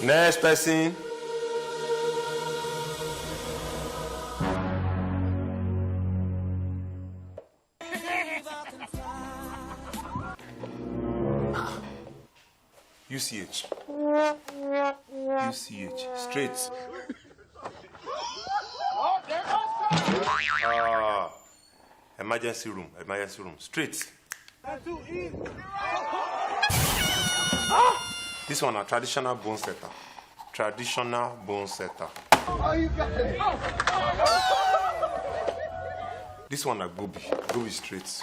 Next person. UCH. UCH. Straight. Emergency room. Emergency room. Straight. This one a traditional bone setter. Traditional bone setter. This one a gobi. Gobi straight.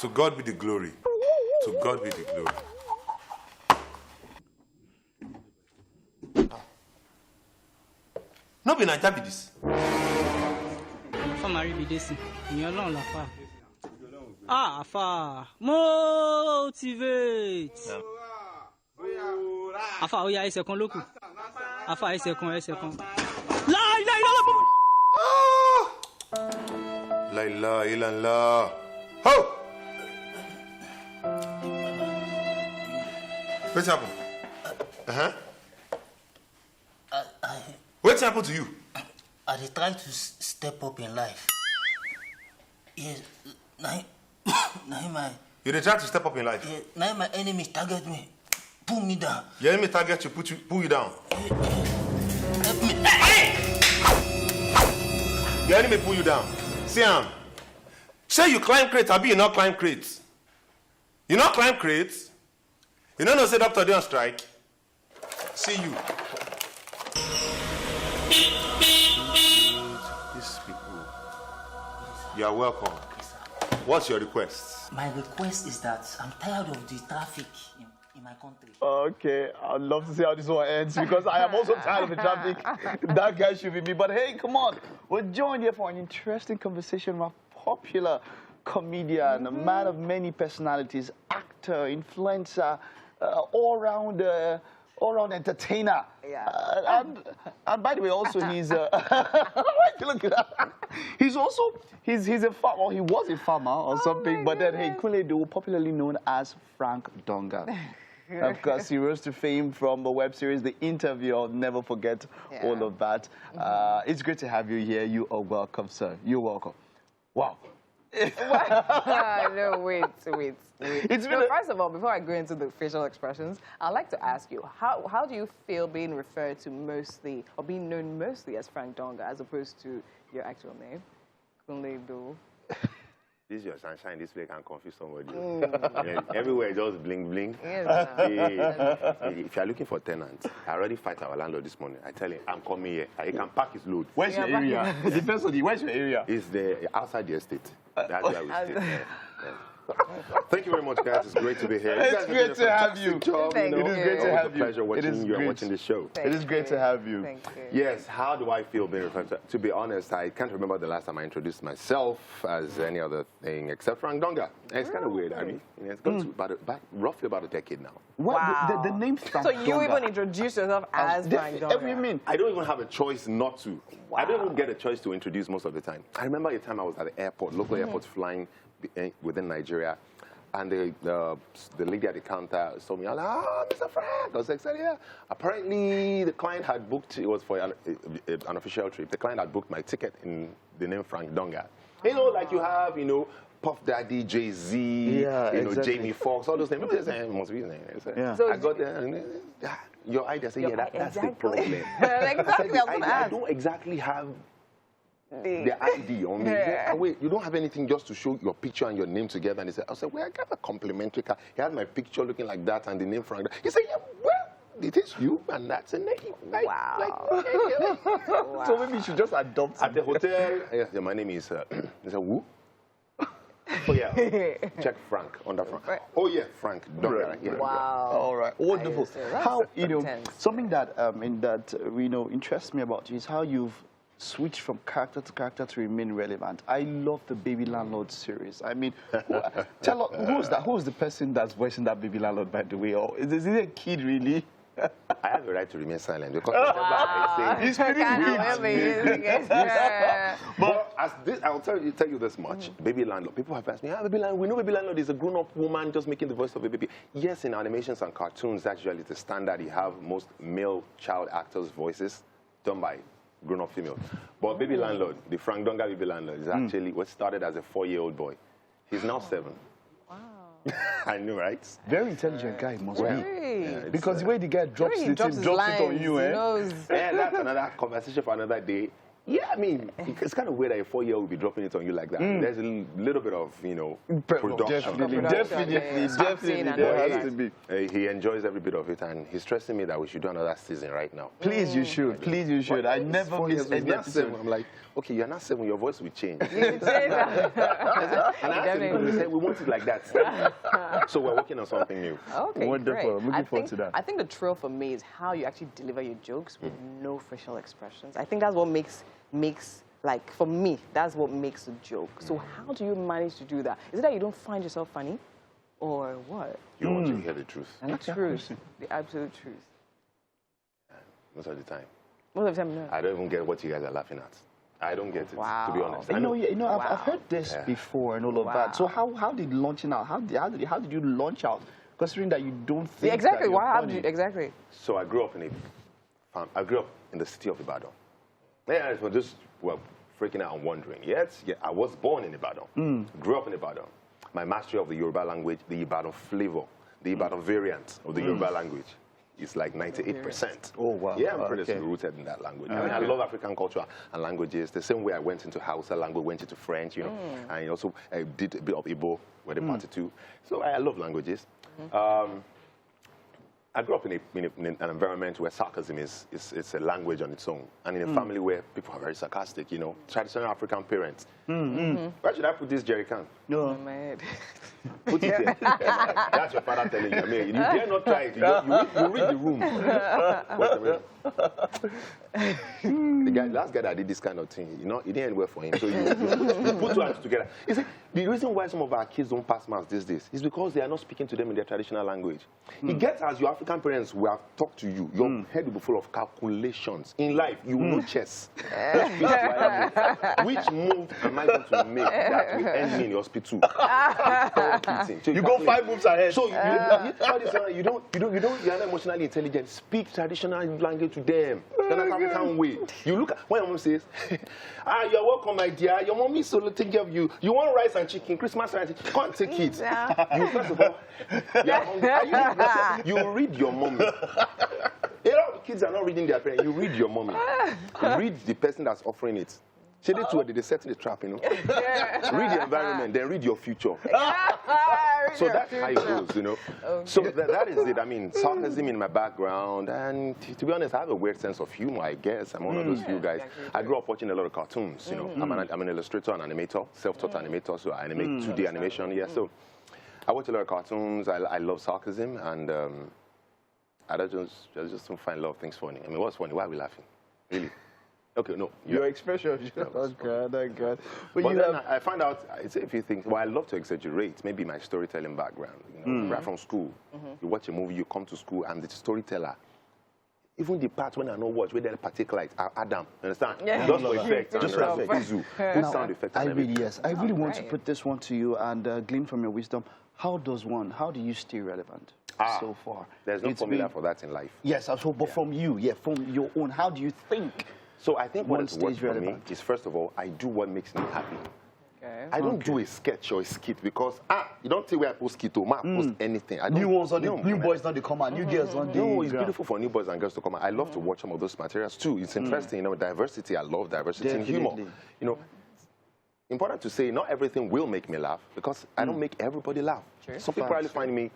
To God be the glory. To God be the glory. No be Naija be this. Afa, motivate. Afa, oya ese kan loku. Afa, ese kan. La ilaha illallah. Ho! What's happened? What's happened to you? I try to step up in life. Yes, now my... You try to step up in life? Yeah, now my enemy target me, pull me down. Your enemy target you, pull you down? Help me. Your enemy pull you down. See him. Say you climb crates, I be you not climb crates. You not climb crates? You don't know say doctor dey on strike? See you. These people. You are welcome. What's your request? My request is that I'm tired of the traffic in my country. Okay, I'd love to see how this one ends because I am also tired of the traffic. That guy should be me. But hey, come on. We're joined here for an interesting conversation with a popular comedian, a man of many personalities, actor, influencer, all-round entertainer. Yeah. And by the way, also he's look at that. He's a farmer. Well, he was a farmer or something. But then, hey, Kuledo, popularly known as Frank Donga. Of course, he rose to fame from the web series The Interview. I'll never forget all of that. It's great to have you here. You are welcome, sir. You're welcome. Wow. No, wait. First of all, before I go into the facial expressions, I'd like to ask you, how do you feel being referred to mostly, or being known mostly as Frank Donga, as opposed to your actual name, Kunle-Do? This is your sunshine display can confuse somebody. Everywhere just bling bling. Yes, if you're looking for tenants, I already fight our landlord this morning. I tell him I'm coming here. He can pack his load. Where's your area? Depends on where's your area? It's outside the estate. That's where we stay. Thank you very much, guys. It's great to be here. It's great to have you. Thank you. It is great to have you. Pleasure watching you and watching the show. It is great to have you. Thank you. Yes, how do I feel being referred to? To be honest, I can't remember the last time I introduced myself as any other thing except Frank Donga. And it's kind of weird. I mean, it's gone to roughly about a decade now. Wow. The name Frank So Donga. you even introduce yourself as Frank Donga? What do you mean? I don't even have a choice not to. Wow. I don't even get a choice to introduce most of the time. I remember a time I was at the airport, local airports flying within Nigeria. And the lady at the counter told me, Mr. Frank. I was like, yeah. Apparently, the client had booked, it was for an official trip. The client had booked my ticket in the name Frank Donga. You know, like you have, Puff Daddy, Jay-Z, exactly. Jamie Foxx, all those names. Must be his name. So I got there, and your idea said, that's the problem. Exactly, I don't exactly have the ID on me. Wait, you don't have anything just to show your picture and your name together? And he said, I said, well, I got a complimentary card. He had my picture looking like that and the name Frank. He said, yeah, well, it is you, and that's a name. Wow. Wow. So maybe you should just adopt at the hotel. Yeah, my name is, he said, who? Oh, yeah. Check Frank, under Frank. Right. Oh, yeah, Frank Donga. Yeah. Wow. All right, wonderful. How, intense. something that, interests me about you is how you've switch from character to character to remain relevant. I love the Baby Landlord series. I mean, tell us, who's that? Who's the person that's voicing that Baby Landlord, by the way? Or is it a kid, really? I have the right to remain silent because he's pretty but I'll tell you this much. Baby Landlord. People have asked me, Baby Landlord. We know Baby Landlord is a grown-up woman just making the voice of a baby. Yes, in animations and cartoons, that's usually the standard. You have most male child actors' voices done by grown-up females. But Baby Landlord, the Frank Donga Baby Landlord, is actually what started as a 4-year-old boy. He's now 7. I know, right? Very intelligent guy, must be. Yeah, Because the way the guy drops it on you, eh? Yeah, that's another conversation for another day. Yeah, I mean, it's kind of weird that a 4-year-old will be dropping it on you like that. There's a little bit of, production. Definitely, there has to be. He enjoys every bit of it, and he's stressing me that we should do another season right now. Please, you should. Please, you should. I never miss any episode. I'm like, okay, you're not 7, your voice will change. And I asked him, we said, we want it like that. So we're working on something new. Okay, wonderful. Great. I'm looking forward to that. I think the thrill for me is how you actually deliver your jokes with no facial expressions. I think that's what makes like, for me, that's what makes a joke. So how do you manage to do that? Is it that you don't find yourself funny, or what? You want to hear the truth. The truth, the absolute truth. Most of the time. Most of the time, no. I don't even get what you guys are laughing at. I don't get it, to be honest. I've heard this before and all of that. So how did launching out? How did you launch out? Considering that you don't think exactly. That Why? How funny. did you, exactly. So I grew up in the city of Ibadan. Yeah, for just freaking out and wondering. Yes, yeah, I was born in Ibadan. Grew up in Ibadan. My mastery of the Yoruba language, the Ibadan flavor, the Ibadan variant of the Yoruba language is like 98%. Oh, wow. Yeah, I'm pretty rooted in that language. I mean, I love African culture and languages. The same way I went into Hausa language, went into French, and also I did a bit of Igbo, where they parted too. So I love languages. I grew up in an environment where sarcasm is a language on its own, and in a family where people are very sarcastic, traditional African parents. Where should I put this jerry can? No. I'm mad. Put it there. That's your father telling you. I mean, you dare not try it. You read the room. The last guy that did this kind of thing, it didn't end well for him. So you put two hands together. You see, the reason why some of our kids don't pass marks these days is because they are not speaking to them in their traditional language. It gets as your African parents will have talked to you, your head will be full of calculations. In life, you will know chess. Which move am I going to make that will end me in the hospital? So you go 5 moves ahead. So you're not emotionally intelligent. Speak traditional language to them. You're not African way. You look at when your mom says, you're welcome, my dear. Your mommy is so taking care of you. You want rice and chicken, Christmas rice and chicken. Can't take it. You first of all, you read your mommy. A lot of kids are not reading their parents. You read your mommy. Read the person that's offering it. They set the trap, Read the environment, then read your future. So that's how it goes, Okay. So that is it. I mean, sarcasm in my background, and to be honest, I have a weird sense of humor, I guess. I'm one of those few guys. I grew up watching a lot of cartoons, I'm an illustrator and animator, self-taught animator, so I animate 2D animation, So I watch a lot of cartoons. I love sarcasm, and I just don't find a lot of things funny. I mean, what's funny? Why are we laughing? Really? Okay, no. Your expression. Oh, God. But then I find out, I say a few things. Well, I love to exaggerate, maybe my storytelling background. Right from school. You watch a movie, you come to school, and the storyteller. Even the part when I know watch, where they're particular, like Adam, understand? Yeah. Just for effect. Just for effect. Good sound effect. I really want to put this one to you and glean from your wisdom. How do you stay relevant so far? There's no formula for that in life. Yes, but from you, from your own, how do you think? So I think what is works for me is, first of all, I do what makes me happy. Okay. I don't do a sketch or a skit because, you don't tell where I post skit or post anything. New boys not the come out, new girls not the No, it's beautiful for new boys and girls to come out. I love to watch some of those materials too. It's interesting, diversity. I love diversity in humor. Important to say, not everything will make me laugh because I don't make everybody laugh. True. Some people probably find me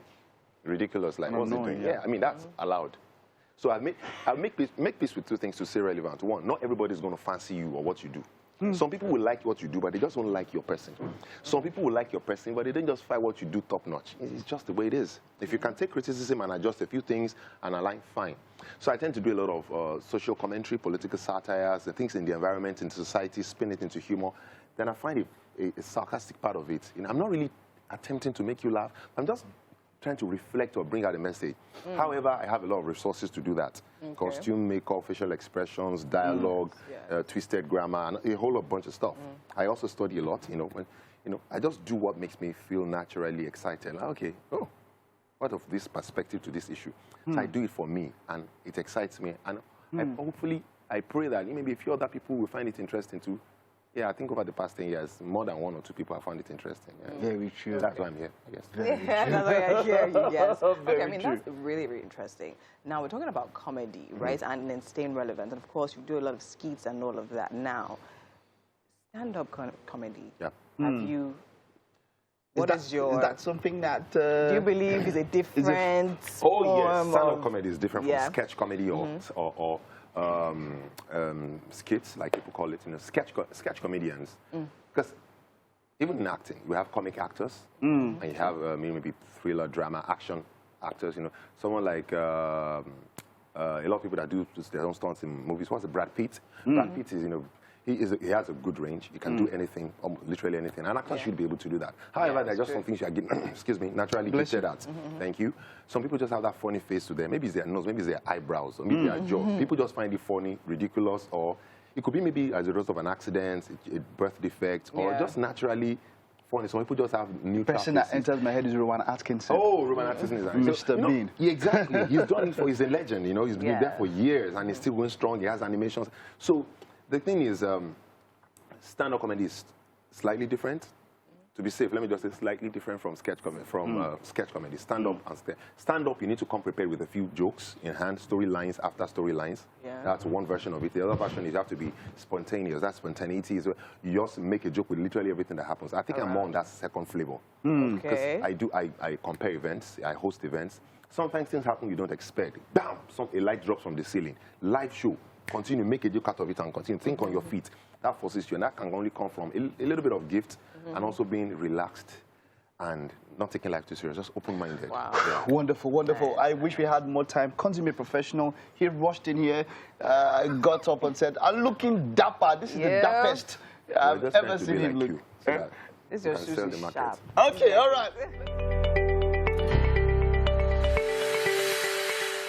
ridiculous, like, what's he doing? Yeah, I mean, that's allowed. So I'll make peace with two things to stay relevant. One, not everybody's going to fancy you or what you do. Some people will like what you do, but they just don't like your person. Some people will like your person, but they don't just find what you do top-notch. It's just the way it is. If you can take criticism and adjust a few things and align, fine. So I tend to do a lot of social commentary, political satires, the things in the environment, in society, spin it into humor. Then I find a sarcastic part of it. I'm not really attempting to make you laugh. I'm just trying to reflect or bring out a message. However, I have a lot of resources to do that. Costume, makeup, facial expressions, dialogue, twisted grammar, and a whole bunch of stuff. I also study a lot, I just do what makes me feel naturally excited. Like, okay, what of this perspective to this issue? So I do it for me, and it excites me. And hopefully, I pray that maybe a few other people will find it interesting too. Yeah, I think over the past 10 years, more than 1 or 2 people have found it interesting. Yeah. Very true. That's why I'm here, I guess. That's why I hear you, yes. Very I mean, true. that's really, really interesting. Now, we're talking about comedy, right? And then staying relevant. And, of course, you do a lot of skits and all of that now. Stand-up comedy. Yeah. Have you... What is Is that something that... do you believe is a different Oh, yes. form Stand-up of- comedy is different from sketch comedy or skits, like people call it, sketch comedians. Because even in acting, we have comic actors, and you have maybe thriller, drama, action actors. Someone like a lot of people that do their own stunts in movies. What's Brad Pitt? Brad Pitt is, he has a good range. He can do anything, literally anything. And actors should be able to do that. However, there are just some things you are getting, excuse me, naturally gifted at. Thank you. Some people just have that funny face to them. Maybe it's their nose, maybe it's their eyebrows, or maybe their jaw. People just find it funny, ridiculous, or it could be maybe as a result of an accident, a birth defect, or just naturally funny. Some people just have neutral The person that faces. enters my head is Rowan Atkinson. Oh, Rowan Atkinson is Mr. Bean. Yeah, exactly. He's done it he's a legend, He's been there for years, and he's still going strong. He has animations. So the thing is, stand-up comedy is slightly different. To be safe, let me just say slightly different from sketch comedy. Stand-up and stand-up, you need to come prepared with a few jokes in hand, storylines after storylines. Yeah. That's one version of it. The other version is you have to be spontaneous. That spontaneity is you just make a joke with literally everything that happens. I think I'm more on that second flavor. Because I compare events, I host events. Sometimes things happen you don't expect. Bam! A light drops from the ceiling. Live show. Continue, make a joke out of it and continue. Think on your feet. That forces you, and that can only come from a little bit of gift and also being relaxed and not taking life too serious, just open-minded. Wow. Yeah. Wonderful, wonderful. I wish we had more time. Consummate professional. He rushed in here, got up and said, I'm looking dapper. This is the dappest I've ever seen him look. So that This is you your can sell the sushi market. shop. Okay, all right.